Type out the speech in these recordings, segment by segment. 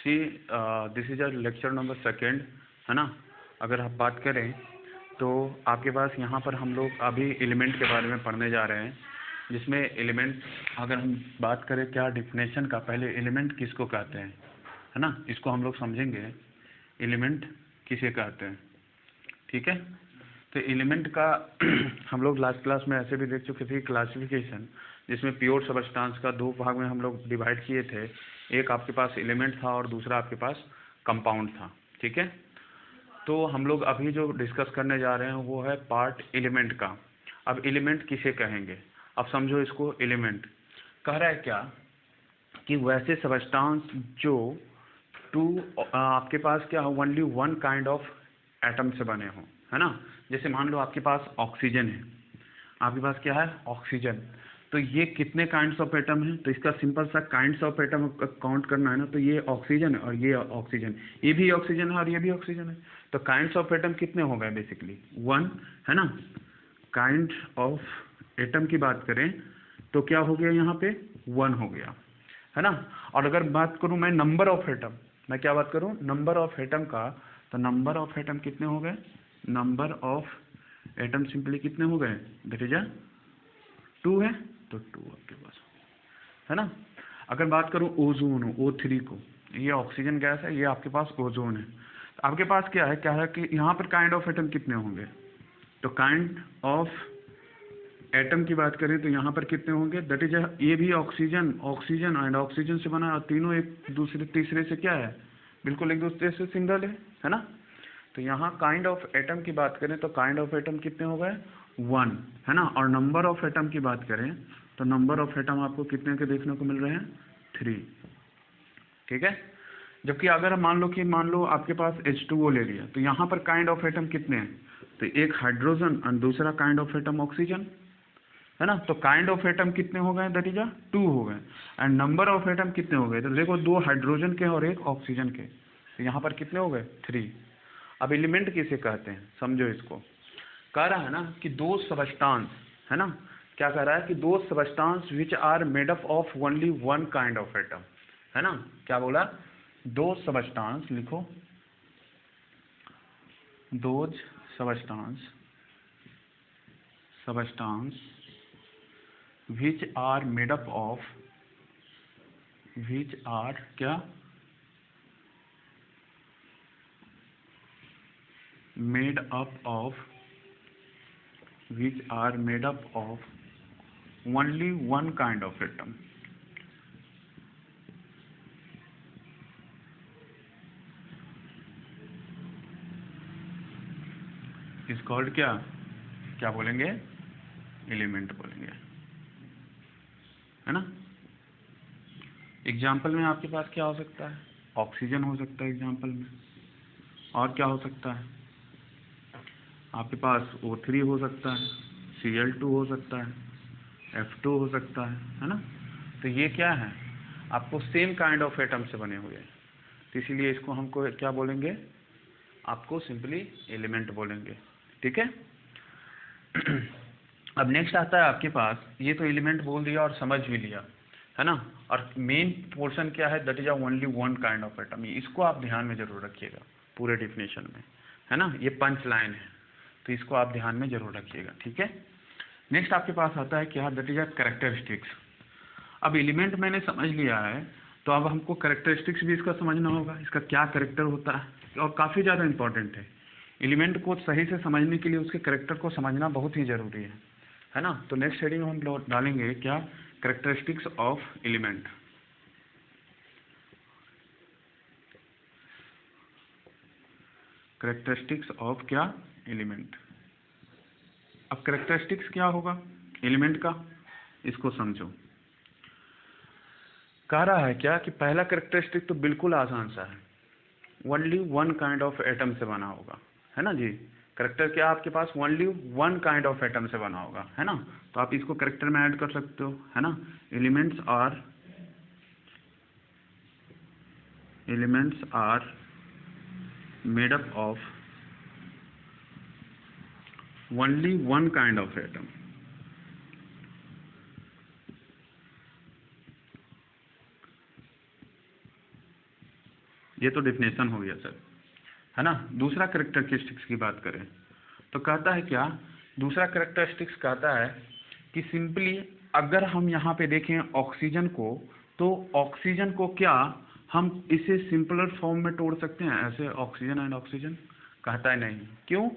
See this is a lecture number 2, है ना। अगर आप बात करें तो आपके पास यहाँ पर हम लोग अभी एलिमेंट के बारे में पढ़ने जा रहे हैं, जिसमें एलिमेंट अगर हम बात करें क्या डिफिनेशन का, पहले एलिमेंट किसको कहते हैं, है ना, इसको हम लोग समझेंगे एलिमेंट किसे कहते हैं। ठीक है, तो एलिमेंट का हम लोग लास्ट क्लास में ऐसे भी देख चुके थे क्लासिफिकेशन, जिसमें प्योर सबस्टांस का 2 भाग में हम लोग डिवाइड किए थे। एक आपके पास एलिमेंट था और दूसरा आपके पास कंपाउंड था। ठीक है, तो हम लोग अभी जो डिस्कस करने जा रहे हैं वो है पार्ट एलिमेंट का। अब एलिमेंट किसे कहेंगे, अब समझो इसको। एलिमेंट कह रहा है क्या कि वैसे सबस्टांस जो आपके पास क्या हो, only one kind of atom से बने हो, है ना। जैसे मान लो आपके पास ऑक्सीजन है, आपके पास क्या है, ऑक्सीजन। तो ये कितने काइंड्स ऑफ एटम है, तो इसका सिंपल सा काइंड्स ऑफ एटम काउंट करना है ना, तो ये ऑक्सीजन है और ये ऑक्सीजन, ये भी ऑक्सीजन है और ये भी ऑक्सीजन है। तो काइंड्स ऑफ एटम कितने हो गए, बेसिकली 1, है ना। काइंड ऑफ एटम की बात करें तो क्या हो गया, यहाँ पे 1 हो गया, है ना। और अगर बात करूँ मैं नंबर ऑफ एटम, मैं क्या बात करूँ, नंबर ऑफ एटम का, तो नंबर ऑफ एटम कितने हो गए, नंबर ऑफ एटम सिंपली कितने हो गए, दैट इज 2 है, तो 2 आपके पास, है ना। अगर बात करूँ ओजोन, O3 को, ये ऑक्सीजन गैस है, ये आपके पास ओजोन है। तो आपके पास क्या है कि यहाँ पर काइंड ऑफ एटम कितने होंगे, तो काइंड ऑफ एटम की बात करें तो यहाँ पर कितने होंगे, दैट इज ये भी ऑक्सीजन, ऑक्सीजन एंड ऑक्सीजन से बना, और तीनों एक दूसरे तीसरे से क्या है, बिल्कुल एक दूसरे से सिंगल है ना। तो यहाँ काइंड ऑफ एटम की बात करें तो काइंड ऑफ एटम कितने हो गए, 1, है ना। और नंबर ऑफ एटम की बात करें तो नंबर ऑफ एटम आपको कितने के देखने को मिल रहे हैं, 3। ठीक है, जबकि अगर मान लो आपके पास H2O ले लिया, तो यहाँ पर काइंड ऑफ एटम कितने हैं, तो एक हाइड्रोजन और दूसरा काइंड ऑफ एटम ऑक्सीजन, है ना। तो काइंड ऑफ एटम कितने हो गए, दैट इज 2 हो गए। एंड नंबर ऑफ एटम कितने हो गए, तो देखो 2 हाइड्रोजन के और एक ऑक्सीजन के, तो यहाँ पर कितने हो गए, 3। अब एलिमेंट किसे कहते हैं, समझो इसको। कह रहा है ना कि 2 सबस्टांस, है ना, क्या कह रहा है कि 2 substance which are made up of only 1 kind of atom, है ना। क्या बोला, 2 सबस्टांस, लिखो 2 substance which are made up of, which are क्या, made up of, which are made up of only 1 kind of atom, is called क्या बोलेंगे, element बोलेंगे, है ना। एग्जाम्पल में आपके पास क्या हो सकता है, ऑक्सीजन हो सकता है एग्जाम्पल में, और क्या हो सकता है, आपके पास O3 हो सकता है, Cl2 हो सकता है, F2 हो सकता है ना। तो ये क्या है, आपको सेम काइंड ऑफ एटम से बने हुए हैं, तो इसीलिए इसको हमको क्या बोलेंगे, आपको सिंपली एलिमेंट बोलेंगे। ठीक है। अब नेक्स्ट आता है आपके पास, ये तो एलिमेंट बोल दिया और समझ भी लिया, है ना। और मेन पोर्शन क्या है, that is only 1 kind of atom, इसको आप ध्यान में जरूर रखिएगा पूरे डिफिनेशन में, है ना। ये पंच लाइन है, तो इसको आप ध्यान में जरूर रखिएगा। ठीक है, नेक्स्ट आपके पास आता है क्या, दैट इज कैरेक्टरिस्टिक्स। अब एलिमेंट मैंने समझ लिया है, तो अब हमको कैरेक्टरिस्टिक्स भी इसका समझना होगा, इसका क्या कैरेक्टर होता है, और काफ़ी ज़्यादा इंपॉर्टेंट है। एलिमेंट को सही से समझने के लिए उसके कैरेक्टर को समझना बहुत ही ज़रूरी है ना। तो नेक्स्ट हेडिंग में हम डालेंगे क्या, characteristics of element. Characteristics of क्या, एलिमेंट। अब कैरेक्टरिस्टिक्स क्या होगा एलिमेंट का, इसको समझो। कह रहा है क्या कि पहला कैरेक्टरिस्टिक तो बिल्कुल आसान सा है, ओनली 1 काइंड ऑफ एटम से बना होगा, है ना जी। कैरेक्टर क्या आपके पास, ओनली 1 काइंड ऑफ एटम से बना होगा, है ना। तो आप इसको कैरेक्टर में ऐड कर सकते हो, है ना। Elements are made up of only 1 kind of atom, ये तो डेफिनेशन हो गया सर, है ना। दूसरा कैरेक्टरिस्टिक्स की बात करें तो कहता है क्या, दूसरा कैरेक्टरिस्टिक्स कहता है कि सिंपली अगर हम यहाँ पे देखें ऑक्सीजन को, तो ऑक्सीजन को क्या हम इसे सिंपलर फॉर्म में तोड़ सकते हैं ऐसे, ऑक्सीजन एंड ऑक्सीजन? कहता है नहीं। क्यों?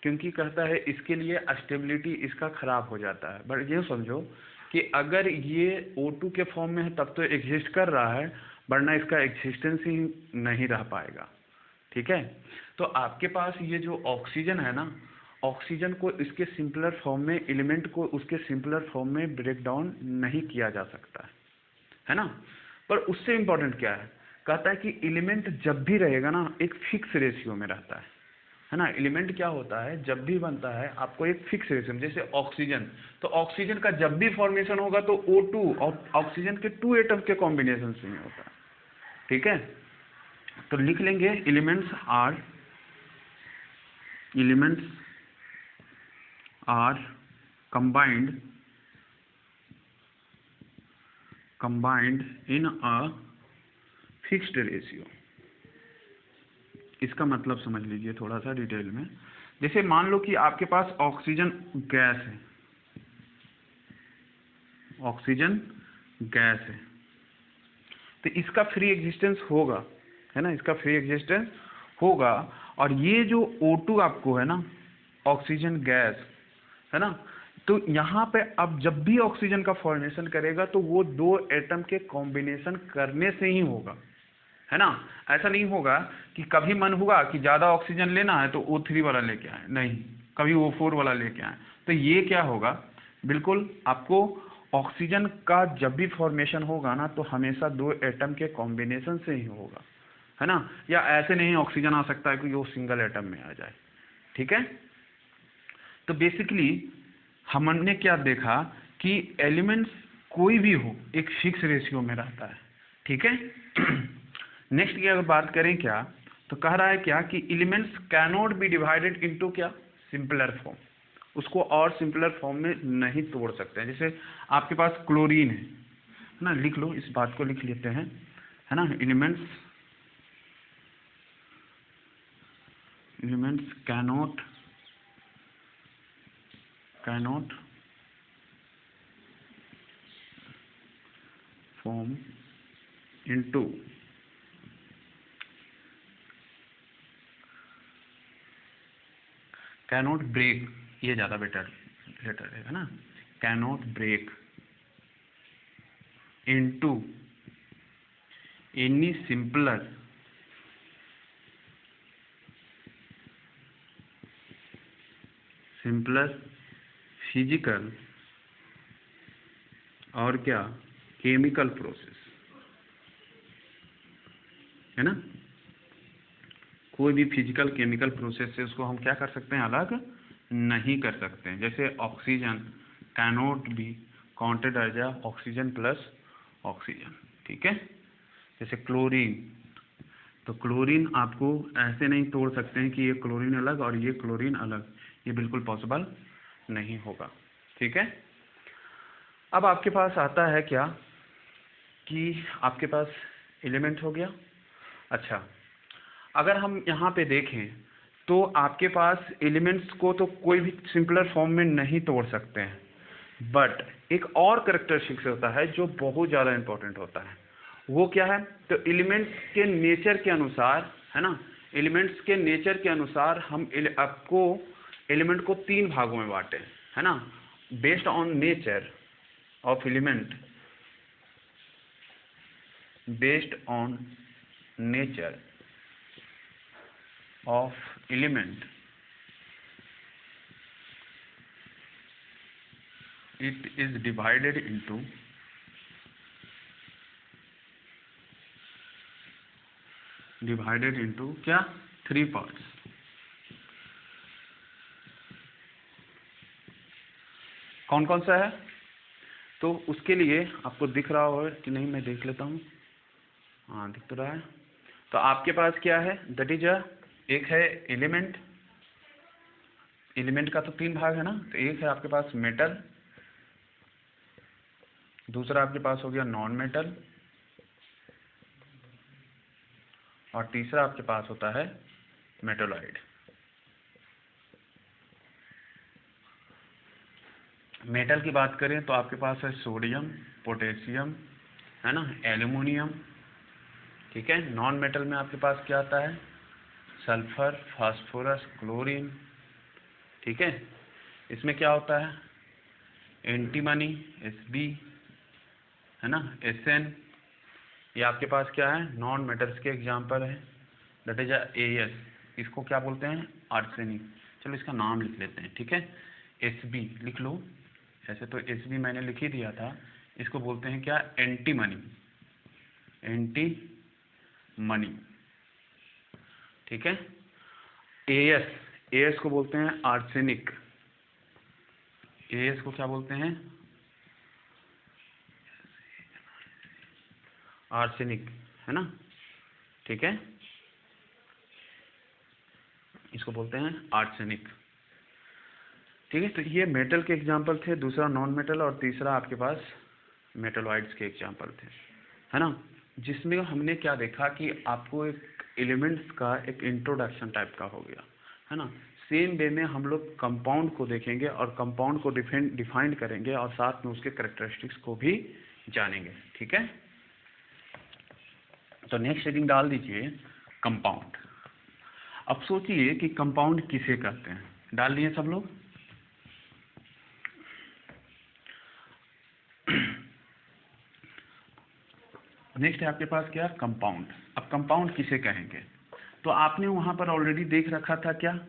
क्योंकि कहता है इसके लिए स्टेबिलिटी इसका खराब हो जाता है। बट ये समझो कि अगर ये O2 के फॉर्म में है तब तो एग्जिस्ट कर रहा है, वरना इसका एग्जिस्टेंस ही नहीं रह पाएगा। ठीक है, तो आपके पास ये जो ऑक्सीजन है ना, ऑक्सीजन को इसके सिंपलर फॉर्म में, एलिमेंट को उसके सिंपलर फॉर्म में ब्रेक डाउन नहीं किया जा सकता है ना। पर उससे इम्पोर्टेंट क्या है, कहता है कि एलिमेंट जब भी रहेगा ना एक फिक्स रेशियो में रहता है ना। एलिमेंट क्या होता है, जब भी बनता है आपको एक फिक्स रेशियो में, जैसे ऑक्सीजन, तो ऑक्सीजन का जब भी फॉर्मेशन होगा तो O2 और ऑक्सीजन के 2 एटम के कॉम्बिनेशन से ही होता है। ठीक है, तो लिख लेंगे elements are combined in a fixed ratio। इसका मतलब समझ लीजिए थोड़ा सा डिटेल में। जैसे मान लो कि आपके पास ऑक्सीजन गैस है, ऑक्सीजन गैस है, तो इसका फ्री एग्जिस्टेंस होगा, है ना, इसका फ्री एग्जिस्टेंस होगा। और ये जो O2 आपको है ना, ऑक्सीजन गैस, है ना, तो यहाँ पे अब जब भी ऑक्सीजन का फॉर्मेशन करेगा तो वो 2 एटम के कॉम्बिनेशन करने से ही होगा, है ना। ऐसा नहीं होगा कि कभी मन हुआ कि ज़्यादा ऑक्सीजन लेना है तो O3 वाला लेके आए, नहीं, कभी O4 वाला लेके आए। तो ये क्या होगा, बिल्कुल आपको ऑक्सीजन का जब भी फॉर्मेशन होगा ना तो हमेशा 2 एटम के कॉम्बिनेशन से ही होगा, है ना। या ऐसे नहीं ऑक्सीजन आ सकता है कि वो सिंगल एटम में आ जाए। ठीक है, तो बेसिकली हमने क्या देखा कि एलिमेंट्स कोई भी हो एक फिक्स रेशियो में रहता है। ठीक है, नेक्स्ट की अगर बात करें क्या, तो कह रहा है क्या कि elements cannot be divided into क्या, सिंपलर फॉर्म, उसको और सिंपलर फॉर्म में नहीं तोड़ सकते हैं। जैसे आपके पास क्लोरीन है ना, लिख लो, इस बात को लिख लेते हैं, है ना। Elements cannot form into cannot break, ये ज़्यादा बेटर है ना, cannot break into any simpler physical और क्या, केमिकल प्रोसेस, है ना। कोई भी फिजिकल केमिकल प्रोसेस से उसको हम क्या कर सकते हैं, अलग नहीं कर सकते हैं। जैसे oxygen cannot be counted as a oxygen plus oxygen. ठीक है, जैसे क्लोरीन, तो क्लोरीन आपको ऐसे नहीं तोड़ सकते हैं कि ये क्लोरीन अलग और ये क्लोरीन अलग, ये बिल्कुल पॉसिबल नहीं होगा। ठीक है, अब आपके पास आता है क्या कि आपके पास एलिमेंट हो गया। अच्छा, अगर हम यहाँ पे देखें तो आपके पास एलिमेंट्स को तो कोई भी सिंपलर फॉर्म में नहीं तोड़ सकते हैं, बट एक और कैरेक्टरिस्टिक्स होता है जो बहुत ज़्यादा इंपॉर्टेंट होता है। वो क्या है, तो एलिमेंट्स के नेचर के अनुसार, है ना, एलिमेंट्स के नेचर के अनुसार हम आपको एलिमेंट को 3 भागों में बांटे, है ना, based on nature of element, based on nature of element, it is divided into क्या, 3 parts। कौन कौन सा है, तो उसके लिए आपको दिख रहा होगा कि नहीं, मैं देख लेता हूँ, हाँ दिख तो रहा है। तो आपके पास क्या है, दैट इज एक है एलिमेंट, एलिमेंट का तो 3 भाग है ना, तो एक है आपके पास मेटल, दूसरा आपके पास हो गया नॉन मेटल, और तीसरा आपके पास होता है मेटालॉइड। मेटल की बात करें तो आपके पास है सोडियम, पोटेशियम, है ना, एल्यूमिनियम, ठीक है। नॉन मेटल में आपके पास क्या आता है, सल्फर, फास्फोरस, क्लोरीन, ठीक है। इसमें क्या होता है, एंटीमनी, Sb, है ना, Sn। ये आपके पास क्या है, नॉन मेटल्स के एग्जाम्पल है। दैट इज As, इसको क्या बोलते हैं, आर्सेनिक। चलो इसका नाम लिख लेते हैं, ठीक है, Sb लिख लो। ऐसे तो Sb मैंने लिख ही दिया था, इसको बोलते हैं क्या, एंटीमनी, एंटीमनी, ठीक है। As को बोलते हैं आर्सेनिक। As को क्या बोलते हैं, आर्सेनिक, है ना, ठीक है, इसको बोलते हैं आर्सेनिक, ठीक है। तो ये मेटल के एग्जाम्पल थे, दूसरा नॉन मेटल, और तीसरा आपके पास मेटलॉइड्स के एग्जाम्पल थे, है ना। जिसमें हमने क्या देखा कि आपको एक एलिमेंट्स का एक इंट्रोडक्शन टाइप का हो गया, है ना। सेम वे में हम लोग कंपाउंड को देखेंगे और कंपाउंड को डिफाइन करेंगे और साथ में उसके कैरेक्टरिस्टिक्स को भी जानेंगे, ठीक है। तो नेक्स्ट हेडिंग डाल दीजिए कंपाउंड। अब सोचिए कि कंपाउंड किसे कहते हैं, डाल दिए सब लोग। नेक्स्ट है आपके पास क्या, कंपाउंड। अब कंपाउंड किसे कहेंगे, तो आपने वहां पर ऑलरेडी देख रखा था क्या,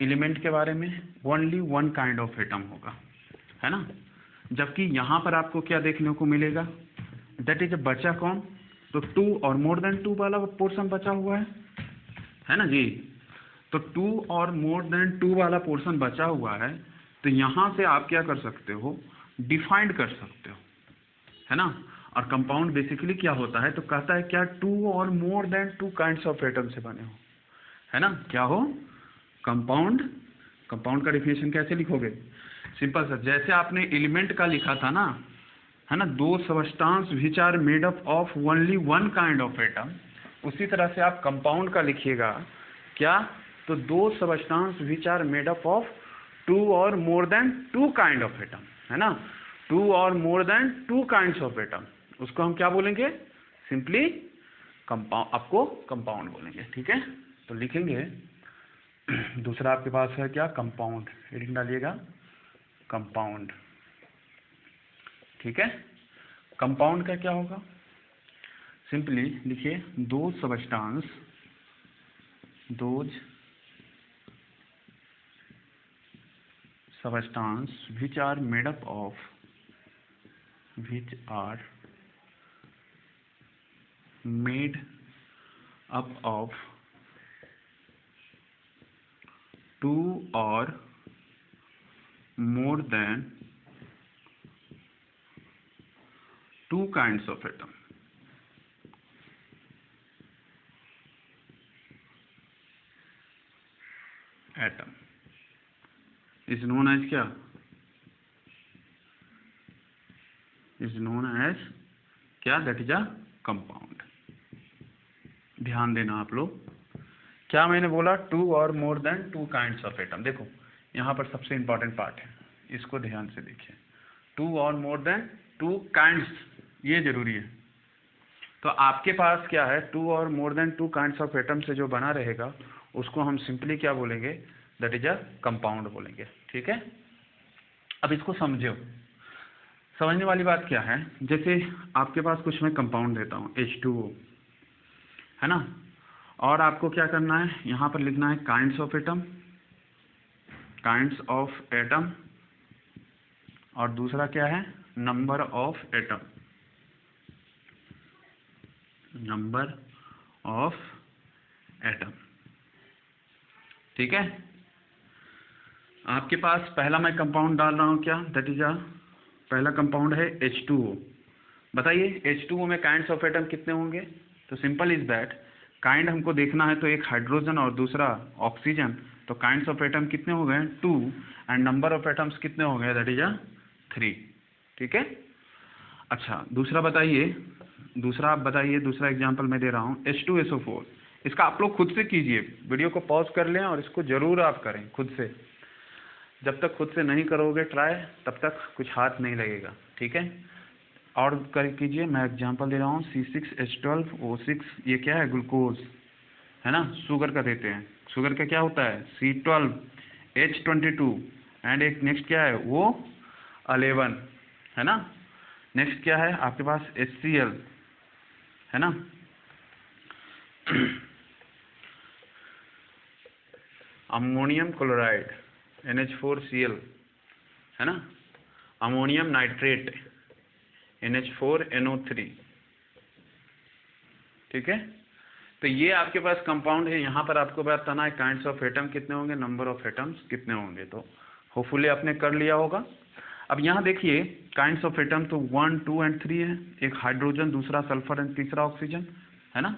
एलिमेंट के बारे में, only one kind of atom होगा, है ना। जबकि यहाँ पर आपको क्या देखने को मिलेगा, दैट इज बचा कौन, तो 2 और मोर देन 2 वाला पोर्शन बचा हुआ है ना जी। तो 2 और मोर देन 2 वाला पोर्शन बचा हुआ है, तो यहाँ से आप क्या कर सकते हो, डिफाइंड कर सकते हो, है ना। और कंपाउंड बेसिकली क्या होता है, तो कहता है क्या, 2 और more than 2 kinds of atom से बने हो, है ना। क्या हो, कंपाउंड। कंपाउंड का डिफिनेशन कैसे लिखोगे, सिंपल सा, जैसे आपने एलिमेंट का लिखा था ना, है ना, 2 substance which are made up of only one kind of atom, उसी तरह से आप कंपाउंड का लिखिएगा क्या, तो 2 substance which are made up of 2 और more than 2 kind of atom, है ना, 2 और more than 2 kinds of atom, उसको हम क्या बोलेंगे, सिंपली कंपाउंड, आपको कंपाउंड बोलेंगे, ठीक है। तो लिखेंगे दूसरा आपके पास है क्या, कंपाउंड, हेडिंग डालिएगा कंपाउंड, ठीक है। कंपाउंड का क्या होगा, सिंपली लिखिए, 2 substance, those substance which are made up of two or more than 2 kinds of atom, is known as क्या, is known as क्या, that is a compound। ध्यान देना आप लोग, क्या मैंने बोला, 2 और more than 2 kinds of atom. देखो यहाँ पर सबसे इंपॉर्टेंट पार्ट है, इसको ध्यान से देखिए, 2 और मोर देन 2 काइंड्स, ये जरूरी है। तो आपके पास क्या है, 2 और more than 2 kinds of atom से जो बना रहेगा उसको हम सिंपली क्या बोलेंगे, दैट इज अ कंपाउंड बोलेंगे, ठीक है। अब इसको समझो, समझने वाली बात क्या है, जैसे आपके पास कुछ मैं कंपाउंड देता हूँ H2O, है ना, और आपको क्या करना है, यहाँ पर लिखना है kinds of atom, kinds of atom, और दूसरा क्या है, number of atom, number of atom, ठीक है। आपके पास पहला मैं कंपाउंड डाल रहा हूँ क्या, दैट इज पहला कंपाउंड है H2O। बताइए H2O में काइंड्स ऑफ एटम कितने होंगे, तो सिंपल इज दैट, काइंड हमको देखना है तो एक हाइड्रोजन और दूसरा ऑक्सीजन, तो काइंड्स ऑफ एटम कितने हो गए, 2, एंड नंबर ऑफ एटम्स कितने हो गए, दैट इज 3, ठीक है। अच्छा दूसरा बताइए, दूसरा आप बताइए, दूसरा एग्जांपल मैं दे रहा हूँ H2SO4। इसका आप लोग खुद से कीजिए, वीडियो को पॉज कर लें और इसको ज़रूर आप करें खुद से। जब तक खुद से नहीं करोगे ट्राई, तब तक कुछ हाथ नहीं लगेगा, ठीक है। और कर कीजिए, मैं एग्जांपल दे रहा हूँ C6H12O6। ये क्या है? ग्लूकोज है ना, शुगर का देते हैं। शुगर का क्या होता है? C12H22। एंड एक नेक्स्ट क्या है? वो 11 है ना। नेक्स्ट क्या है आपके पास? HCl है ना। अमोनियम क्लोराइड NH4Cl है ना। अमोनियम नाइट्रेट NH4NO3, ठीक है। तो ये आपके पास कंपाउंड है। यहाँ पर आपको बताना है काइंड्स ऑफ एटम कितने होंगे, नंबर ऑफ एटम्स कितने होंगे। तो होपफुली आपने कर लिया होगा। अब यहाँ देखिए काइंड्स ऑफ एटम तो 1, 2 एंड 3 है। एक हाइड्रोजन, दूसरा सल्फर एंड तीसरा ऑक्सीजन है ना।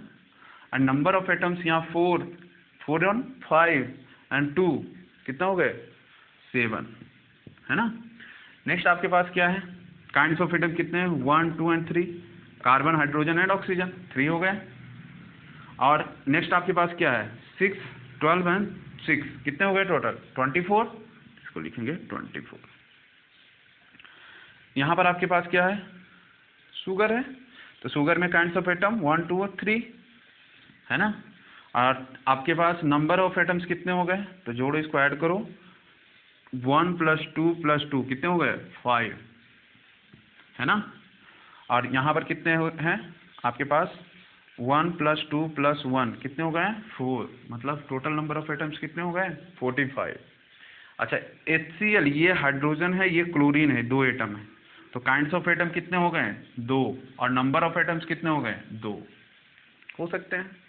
एंड नंबर ऑफ एटम्स यहाँ 4, 4 और 5 एंड 2 कितना हो गए? 7 है ना। नेक्स्ट आपके पास क्या है? काइंड्स ऑफ एटम कितने हैं? 1, 2 and 3। Carbon, hydrogen and oxygen 3 हो गए। और नेक्स्ट आपके पास क्या है? 6, 12 एंड 6 कितने हो गए टोटल? 24। इसको लिखेंगे 24। यहाँ पर आपके पास क्या है? शुगर है। तो शुगर में काइंड्स ऑफ एटम 1, 2 और 3 है ना। और आपके पास नंबर ऑफ एटम्स कितने हो गए? तो जोड़ो, इसको ऐड करो। 1 + 2 + 2 कितने हो गए? 5 है ना। और यहाँ पर कितने हैं आपके पास? 1 + 2 + 1 कितने हो गए? 4। मतलब टोटल नंबर ऑफ एटम्स कितने हो गए? 45। अच्छा, HCl ये हाइड्रोजन है, ये क्लोरीन है, 2 एटम है। तो काइंड्स ऑफ एटम कितने हो गए? 2। और नंबर ऑफ एटम्स कितने हो गए? 2 हो सकते हैं।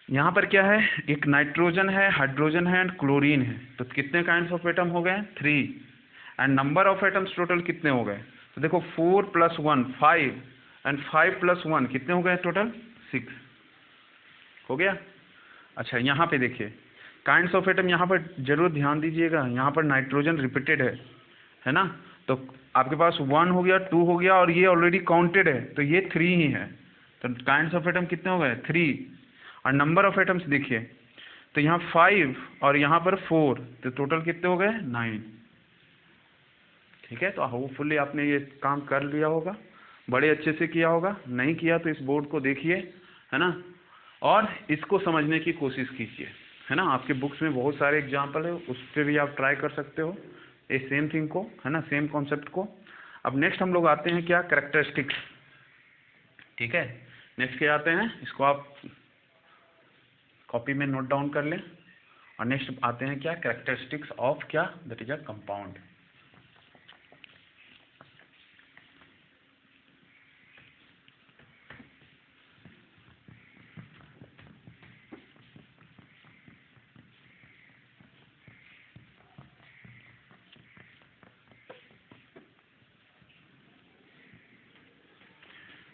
यहाँ पर क्या है? एक नाइट्रोजन है, हाइड्रोजन है एंड क्लोरीन है। तो कितने काइंड्स ऑफ एटम हो गए? 3। And number of atoms total कितने हो गए? तो देखो 4 + 1 5 एंड 5 + 1 कितने हो गए टोटल? 6 हो गया। अच्छा, यहाँ पे देखिए काइंड्स ऑफ एटम, यहाँ पर जरूर ध्यान दीजिएगा। यहाँ पर नाइट्रोजन रिपीटेड है ना। तो आपके पास 1 हो गया, 2 हो गया और ये ऑलरेडी काउंटेड है, तो ये 3 ही है। तो काइंड्स ऑफ एटम कितने हो गए? 3। और नंबर ऑफ एटम्स देखिए, तो यहाँ 5 और यहाँ पर 4, तो टोटल कितने हो गए? 9, ठीक है। तो होपफुली आपने ये काम कर लिया होगा, बड़े अच्छे से किया होगा। नहीं किया तो इस बोर्ड को देखिए, है ना, और इसको समझने की कोशिश कीजिए, है ना। आपके बुक्स में बहुत सारे एग्जाम्पल है, उस पर भी आप ट्राई कर सकते हो ये सेम थिंग को, है ना, सेम कॉन्सेप्ट को। अब नेक्स्ट हम लोग आते हैं क्या? कैरेक्टरिस्टिक्स, ठीक है। नेक्स्ट क्या आते हैं? इसको आप कॉपी में नोट डाउन कर लें। और नेक्स्ट आते हैं क्या? कैरेक्टरिस्टिक्स ऑफ क्या? That is a compound.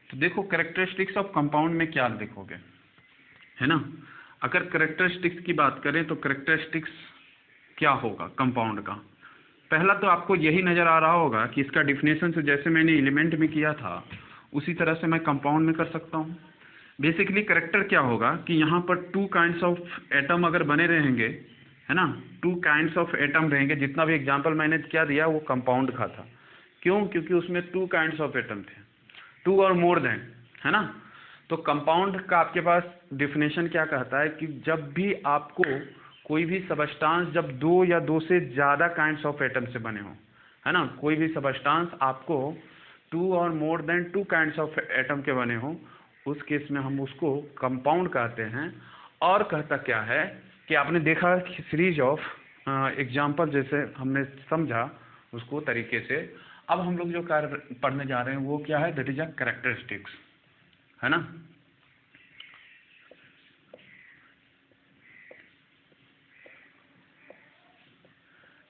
तो देखो कैरेक्टरिस्टिक्स ऑफ कंपाउंड में क्या देखोगे, है ना। अगर कैरेक्टरिस्टिक्स की बात करें तो कैरेक्टरिस्टिक्स क्या होगा कंपाउंड का? पहला तो आपको यही नज़र आ रहा होगा कि इसका डिफिनेशन से जैसे मैंने एलिमेंट में किया था उसी तरह से मैं कंपाउंड में कर सकता हूँ। बेसिकली कैरेक्टर क्या होगा कि यहाँ पर 2 काइंड्स ऑफ एटम अगर बने रहेंगे, है ना, 2 काइंड्स ऑफ एटम रहेंगे। जितना भी एग्जांपल मैंने क्या दिया वो कंपाउंड का था। क्यों? क्योंकि उसमें 2 काइंड्स ऑफ एटम थे, 2 और मोर देन, है ना। तो कंपाउंड का आपके पास डिफिनेशन क्या कहता है कि जब भी आपको कोई भी सबस्टांस, जब 2 या 2 से ज़्यादा काइंड्स ऑफ एटम से बने हो, है ना, कोई भी सबस्टांस आपको 2 और more than 2 kinds of atom के बने हो, उस केस में हम उसको कंपाउंड कहते हैं। और कहता क्या है कि आपने देखा सीरीज ऑफ एग्जाम्पल जैसे हमने समझा उसको तरीके से। अब हम लोग जो कार्य पढ़ने जा रहे हैं वो क्या है? दैट इज अ कैरेक्टरिस्टिक्स, है ना।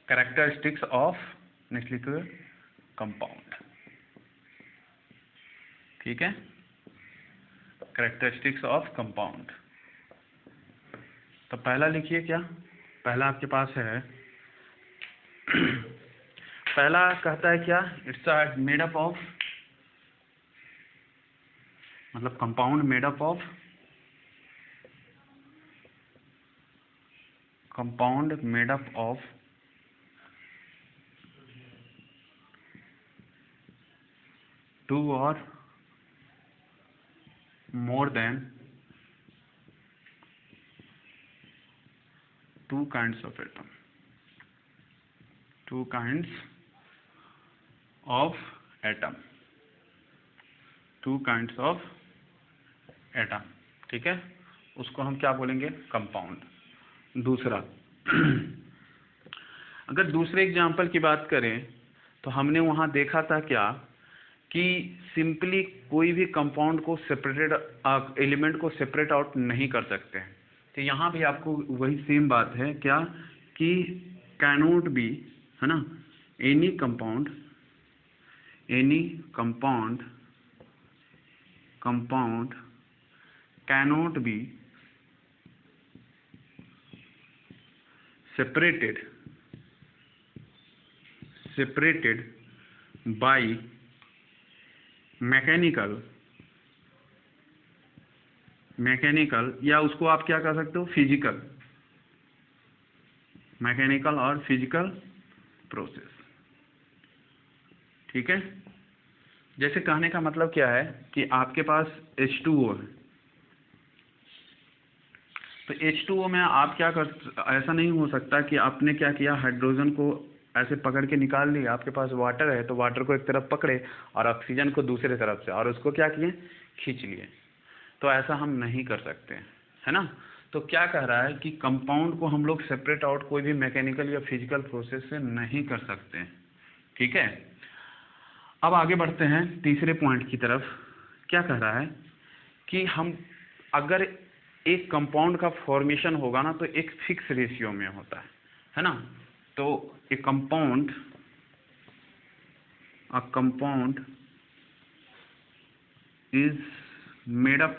कैरेक्टरिस्टिक्स ऑफ, नेक्स्ट लिखो कंपाउंड, ठीक है। Characteristics of compound. तो पहला लिखिए क्या? पहला आपके पास है पहला कहता है क्या? इट्स मेड अप ऑफ मतलब compound made up of, compound made up of two or more than two kinds of atom, two kinds of atom, two kinds of atom, ठीक है, उसको हम क्या बोलेंगे, कंपाउंड। दूसरा अगर दूसरे एग्जाम्पल की बात करें तो हमने वहाँ देखा था क्या कि सिंपली कोई भी कंपाउंड को सेपरेटेड एलिमेंट को सेपरेट आउट नहीं कर सकते हैं। तो यहाँ भी आपको वही सेम बात है क्या कि कैनोट बी, है ना, any compound cannot be separated by mechanical या उसको आप क्या कह सकते हो, फिजिकल, मैकेनिकल और फिजिकल प्रोसेस, ठीक है। जैसे कहने का मतलब क्या है कि आपके पास H2O है, तो H2O में आप क्या कर, ऐसा नहीं हो सकता कि आपने क्या किया, हाइड्रोजन को ऐसे पकड़ के निकाल लिया, आपके पास वाटर है तो वाटर को एक तरफ पकड़े और ऑक्सीजन को दूसरे तरफ से, और उसको क्या किए, खींच लिए। तो ऐसा हम नहीं कर सकते, है ना। तो क्या कह रहा है कि कंपाउंड को हम लोग सेपरेट आउट कोई भी मैकेनिकल या फिजिकल प्रोसेस से नहीं कर सकते, ठीक है। अब आगे बढ़ते हैं तीसरे पॉइंट की तरफ। क्या कह रहा है कि हम अगर एक कंपाउंड का फॉर्मेशन होगा ना तो एक फिक्स रेशियो में होता है ना। तो ए compound is made up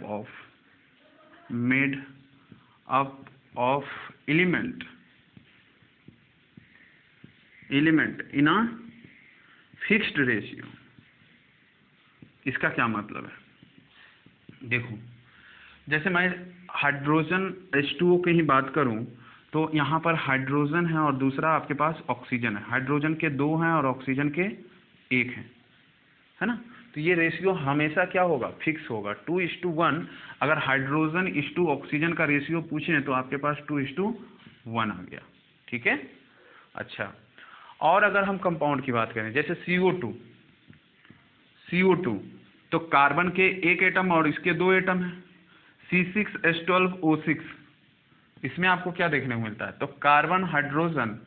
of element in a fixed ratio. इसका क्या मतलब है, देखो, जैसे मैं हाइड्रोजन H2O की ही बात करूं तो यहाँ पर हाइड्रोजन है और दूसरा आपके पास ऑक्सीजन है। हाइड्रोजन के 2 हैं और ऑक्सीजन के 1 हैं, है ना। तो ये रेशियो हमेशा क्या होगा, फिक्स होगा, 2:1। अगर हाइड्रोजन इस टू ऑक्सीजन का रेशियो पूछें तो आपके पास 2:1 आ गया, ठीक है। अच्छा, और अगर हम कंपाउंड की बात करें जैसे CO2 तो कार्बन के 1 एटम और इसके 2 एटम हैं, C6H12O6। इसमें आपको क्या देखने को मिलता है, तो कार्बन, हाइड्रोजन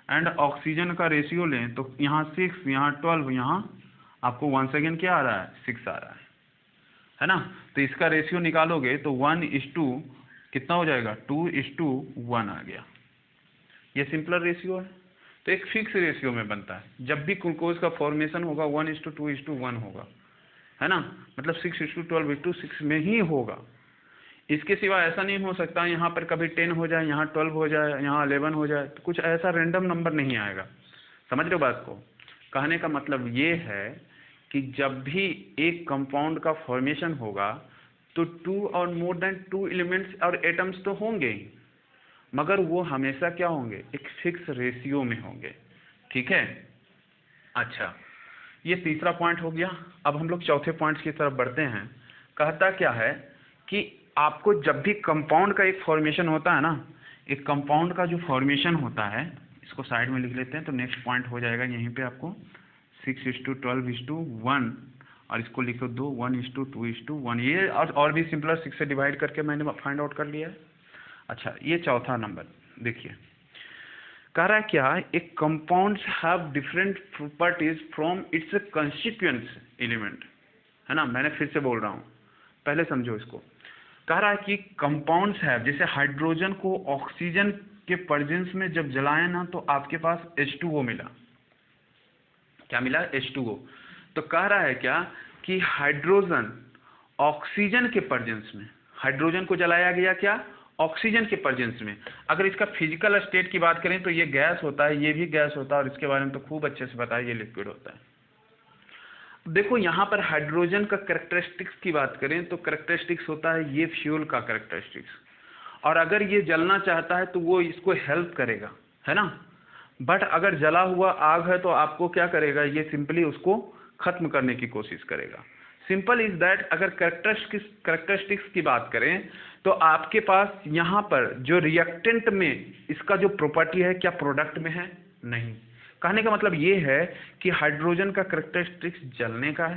एंड ऑक्सीजन का रेशियो लें तो यहाँ 6, यहाँ 12, यहाँ आपको वंस अगेन क्या आ रहा है, 6 आ रहा है ना। तो इसका रेशियो निकालोगे तो 1:2 कितना हो जाएगा, 2:1 आ गया। ये सिंपलर रेशियो है, तो एक फिक्स रेशियो में बनता है। जब भी ग्लूकोज का फॉर्मेशन होगा 1:2:1 होगा, है ना, मतलब 6:12:6 में ही होगा। इसके सिवा ऐसा नहीं हो सकता यहाँ पर कभी 10 हो जाए, यहाँ 12 हो जाए, यहाँ 11 हो जाए, तो कुछ ऐसा रैंडम नंबर नहीं आएगा। समझ रहे हो बात को। कहने का मतलब ये है कि जब भी एक कंपाउंड का फॉर्मेशन होगा तो 2 और मोर देन 2 एलिमेंट्स और एटम्स तो होंगे ही, मगर वो हमेशा क्या होंगे, एक फिक्स रेशियो में होंगे, ठीक है। अच्छा, ये तीसरा पॉइंट हो गया। अब हम लोग चौथे पॉइंट की तरफ बढ़ते हैं। कहता क्या है कि आपको जब भी कंपाउंड का एक फॉर्मेशन होता है ना, एक कंपाउंड का जो फॉर्मेशन होता है, इसको साइड में लिख लेते हैं तो नेक्स्ट पॉइंट हो जाएगा यहीं पे आपको 6:12:1, और इसको लिखो 2 1:2:1। ये और भी सिंपलर 6 से डिवाइड करके मैंने फाइंड आउट कर लिया है। अच्छा, ये चौथा नंबर देखिए, कह रहा है क्या, एक compounds have different properties from its constituents element, है ना। मैंने फिर से बोल रहा हूँ, पहले समझो इसको। कह रहा है कि कंपाउंड्स है, जैसे हाइड्रोजन को ऑक्सीजन के प्रेजेंस में जब जलाए ना तो आपके पास H2O मिला। क्या मिला, H2O। तो कह रहा है क्या कि हाइड्रोजन ऑक्सीजन के प्रेजेंस में, हाइड्रोजन को जलाया गया क्या, ऑक्सीजन के प्रेजेंस में। अगर इसका फिजिकल स्टेट की बात करें तो ये गैस होता है, ये भी गैस होता है, और इसके बारे में तो खूब अच्छे से पता है, ये लिक्विड होता है। देखो यहाँ पर हाइड्रोजन का कैरेक्टरिस्टिक्स की बात करें तो कैरेक्टरिस्टिक्स होता है ये फ्यूल का कैरेक्टरिस्टिक्स, और अगर ये जलना चाहता है तो वो इसको हेल्प करेगा, है ना। बट अगर जला हुआ आग है तो आपको क्या करेगा, ये सिंपली उसको खत्म करने की कोशिश करेगा। Simple is that. अगर कैरेक्टरिस्टिक्स की बात करें तो आपके पास यहाँ पर जो रिएक्टेंट में इसका जो प्रॉपर्टी है क्या प्रोडक्ट में है, नहीं। कहने का मतलब ये है कि हाइड्रोजन का कैरेक्टरिस्टिक्स जलने का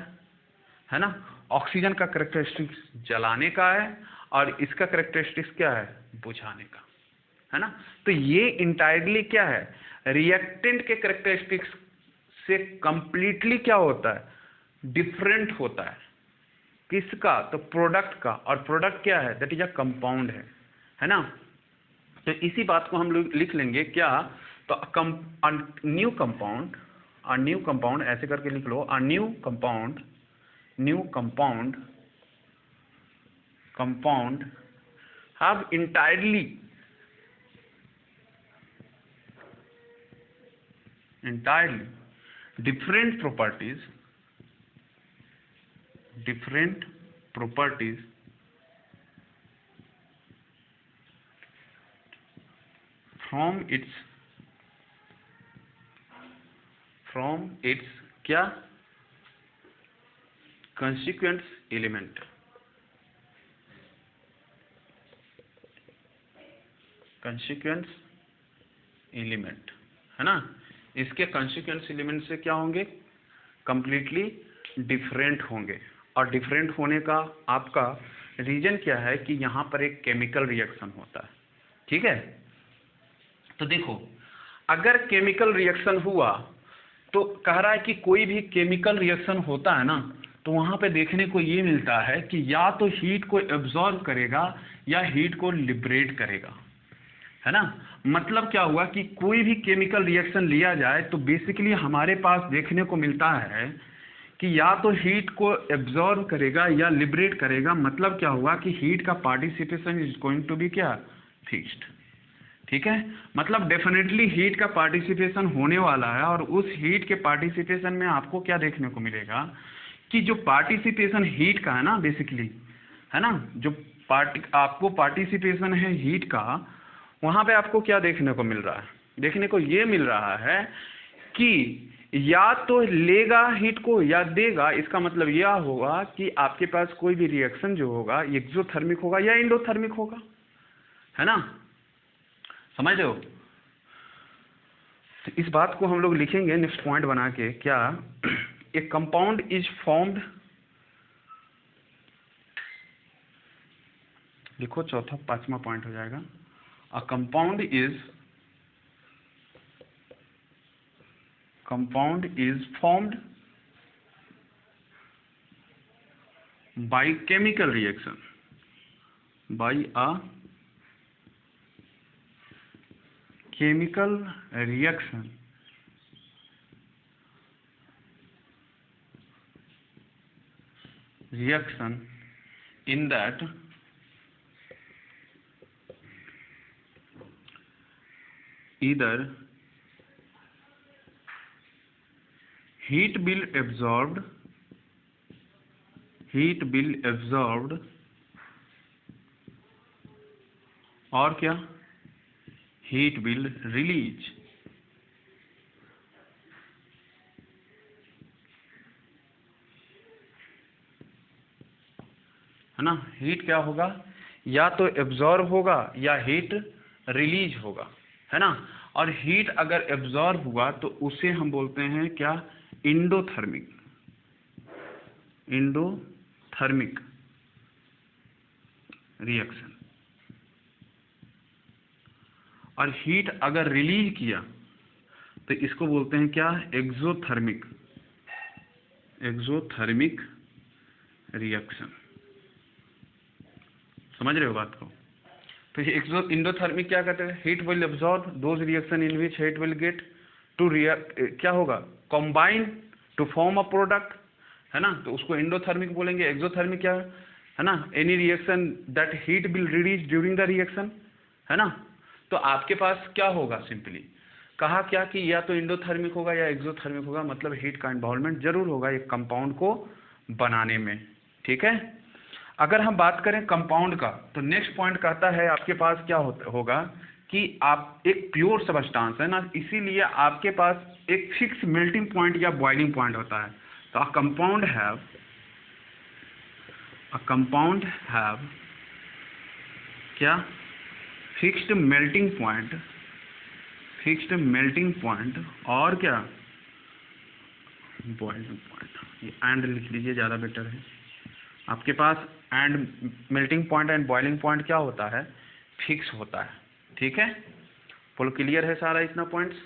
है ना, ऑक्सीजन का कैरेक्टरिस्टिक्स जलाने का है, और इसका कैरेक्टरिस्टिक्स क्या है, बुझाने का, है ना। तो ये इंटायरली क्या है, रिएक्टेंट के कैरेक्टरिस्टिक्स से कंप्लीटली क्या होता है, डिफरेंट होता है। किसका, तो प्रोडक्ट का, और प्रोडक्ट क्या है, दैट इज अ कंपाउंड है ना। तो इसी बात को हम लोग लिख लेंगे क्या, तो न्यू कंपाउंड ऐसे करके लिख लो, new compound have entirely different properties from its क्या, constituent element, है ना। इसके कंस्टिट्यूएंट एलिमेंट से क्या होंगे, कंप्लीटली डिफरेंट होंगे। और डिफरेंट होने का आपका रीजन क्या है कि यहाँ पर एक केमिकल रिएक्शन होता है, ठीक है। तो देखो अगर केमिकल रिएक्शन हुआ तो कह रहा है कि कोई भी केमिकल रिएक्शन होता है ना, तो वहाँ पे देखने को ये मिलता है कि या तो हीट को एब्जॉर्ब करेगा या हीट को लिबरेट करेगा, है ना। मतलब क्या हुआ कि कोई भी केमिकल रिएक्शन लिया जाए तो बेसिकली हमारे पास देखने को मिलता है कि या तो हीट को एब्जॉर्ब करेगा या लिबरेट करेगा। मतलब क्या हुआ कि हीट का participation is going to be क्या, फिक्स्ड, ठीक है। मतलब डेफिनेटली हीट का पार्टिसिपेशन होने वाला है, और उस हीट के पार्टिसिपेशन में आपको क्या देखने को मिलेगा कि जो पार्टिसिपेशन हीट का है ना बेसिकली, है ना, जो आपको पार्टिसिपेशन है हीट का, वहां पे आपको क्या देखने को मिल रहा है, देखने को ये मिल रहा है कि या तो लेगा हीट को या देगा। इसका मतलब यह होगा कि आपके पास कोई भी रिएक्शन जो होगा एक्सोथर्मिक होगा या एंडोथर्मिक होगा, है ना, समझ रहे हो। तो इस बात को हम लोग लिखेंगे नेक्स्ट पॉइंट बना के, क्या, ए कंपाउंड इज फॉर्म्ड, लिखो चौथा पांचवा पॉइंट हो जाएगा, a compound is formed by chemical reaction, by a chemical reaction in that either heat will absorbed और क्या, heat will release, है ना। हीट क्या होगा, या तो एब्जॉर्ब होगा या हीट रिलीज होगा, है ना। और हीट अगर एब्जॉर्ब हुआ तो उसे हम बोलते हैं क्या, इंडोथर्मिक रिएक्शन। और हीट अगर रिलीज किया तो इसको बोलते हैं क्या, एक्सोथर्मिक रिएक्शन। समझ रहे हो बात को। तो ये इंडोथर्मिक क्या कहते हैं, heat will absorb those reaction in which heat will get to react, क्या होगा, combine to form a product, है ना। तो उसको इंडोथर्मिक बोलेंगे। एक्सोथर्मिक क्या है ना, any reaction that heat will release during the reaction, है ना। तो आपके पास क्या होगा, सिंपली कहा क्या कि या तो इंडोथर्मिक होगा या एक्सोथर्मिक होगा, मतलब हीट का इन्वॉल्वमेंट जरूर होगा एक कंपाउंड को बनाने में। ठीक है, अगर हम बात करें कंपाउंड का, तो नेक्स्ट पॉइंट कहता है आपके पास क्या होगा कि आप एक प्योर सबस्टांस है ना, इसीलिए आपके पास एक फिक्स मेल्टिंग पॉइंट या बॉइलिंग पॉइंट होता है। तो अ कंपाउंड हैव क्या, फिक्स्ड मेल्टिंग पॉइंट और क्या, बॉइलिंग पॉइंट। एंड लिख लीजिए, ज़्यादा बेटर है। आपके पास and melting point and boiling point क्या होता है, फिक्स होता है। ठीक है, फुल क्लियर है सारा इतना पॉइंट्स।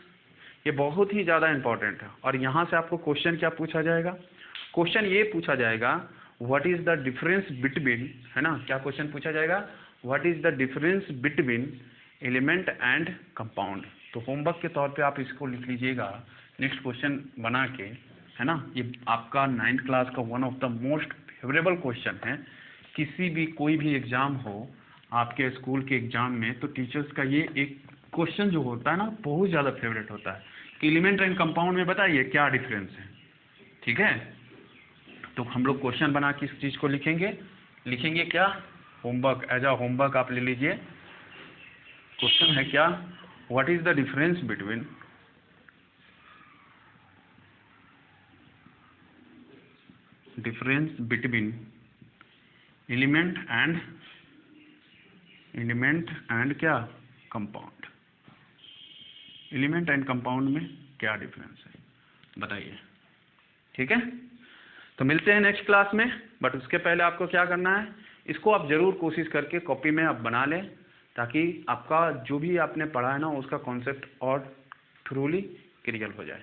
ये बहुत ही ज़्यादा इंपॉर्टेंट है। और यहाँ से आपको क्वेश्चन क्या पूछा जाएगा, क्वेश्चन ये पूछा जाएगा what is the difference between, है ना, क्या क्वेश्चन पूछा जाएगा, what is the difference between element and compound. तो होमवर्क के तौर पे आप इसको लिख लीजिएगा नेक्स्ट क्वेश्चन बना के, है ना। ये आपका 9th क्लास का one of the most favourable question है। किसी भी कोई भी एग्ज़ाम हो आपके स्कूल के एग्ज़ाम में, तो टीचर्स का ये एक क्वेश्चन जो होता है ना बहुत ज़्यादा फेवरेट होता है कि एलिमेंट एंड कंपाउंड में बताइए क्या डिफरेंस है। ठीक है, तो हम लोग क्वेश्चन बना के इस चीज़ को लिखेंगे क्या, होमवर्क, एज अ होमवर्क आप ले लीजिए। क्वेश्चन है क्या, what is the difference between element and क्या, कंपाउंड। एलिमेंट एंड कंपाउंड में क्या डिफरेंस है बताइए। ठीक है, तो मिलते हैं नेक्स्ट क्लास में। बट उसके पहले आपको क्या करना है, इसको आप ज़रूर कोशिश करके कॉपी में आप बना लें, ताकि आपका जो भी आपने पढ़ा है ना उसका कॉन्सेप्ट और थ्रूली क्लियर हो जाए।